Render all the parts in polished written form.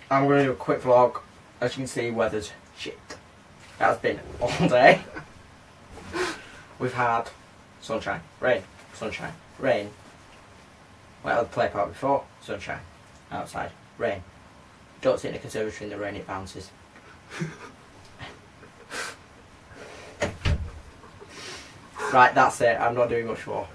I'm going to do a quick vlog. As you can see, weather's shit. That's been all day. We've had sunshine, rain, sunshine, rain. Went out the play park before, sunshine, outside, rain. Don't sit in the conservatory in the rain, it bounces. Right, that's it. I'm not doing much more.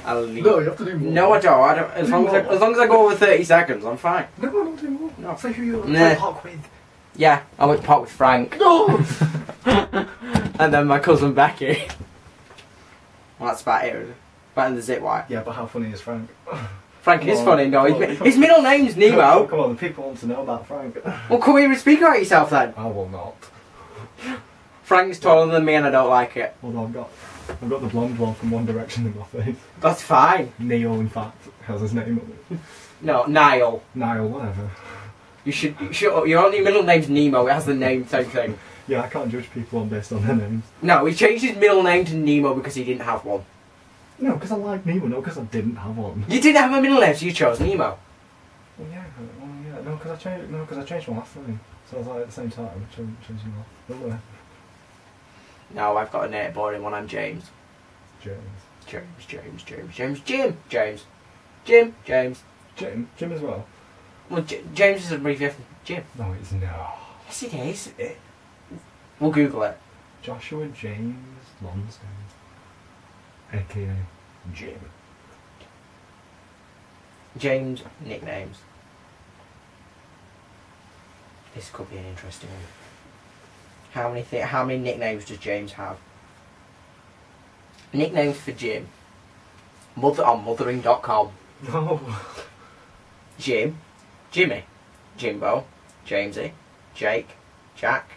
I'll leave. No, you have to do more. No, I don't. As long as I go over 30 seconds, I'm fine. No, I don't do more. No. Say who you Nah. went park with. Yeah, I went to park with Frank. No! And then my cousin Becky. Well, that's about it. Better than the zip wire. Yeah, but how funny is Frank? Frank Come is on, funny, no. come on, His middle name's Nemo. Come on, the people want to know about Frank. Well, come here and speak about yourself then. I will not. Frank's taller than me and I don't like it. Although I've got the blonde one from One Direction in my face. That's fine. Neil, in fact, has his name on it. No, Niall. Niall, whatever. Your only middle name's Nemo. It has the name same thing. Yeah, I can't judge people based on their names. No, he changed his middle name to Nemo because he didn't have one. No, because I like Nemo, not because I didn't have one. You didn't have a middle name, so you chose Nemo. Well, yeah, no, because I changed. No, because I changed my last name. So I was like at the same time changing my. Don't worry. No, I've got a native boring one. I'm James. James. James. Jim as well. Well, James is a abbreviation for Jim. No, it's no. Yes, it is. We'll Google it. Joshua James Lonsdale, aka Jim. James nicknames. This could be an interesting one. How many nicknames does James have? Nicknames for Jim. On mothering.com. No. Jim, Jimmy, Jimbo, Jamesy, Jake, Jack.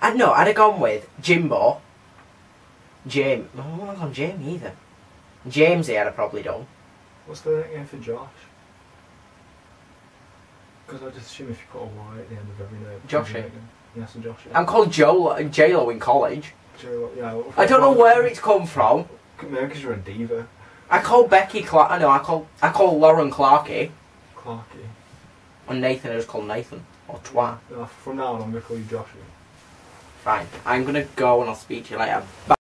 I'd have gone with Jimbo, Jim. I wouldn't have gone Jamie either. Jamesy I'd have probably done. What's the nickname for Josh? Because I just assume if you put a Y at the end of every name. Joshy. Yeah, so Josh. I'm called J-Lo in college. Yeah, I don't know where it's come from. Maybe because you're a diva. I call Becky Clark. I call Lauren Clarky. Clarky. And Nathan I just call Nathan. Or Twat. From now on I'm going to call you Joshy. Fine. I'm gonna go and I'll speak to you later. Bye.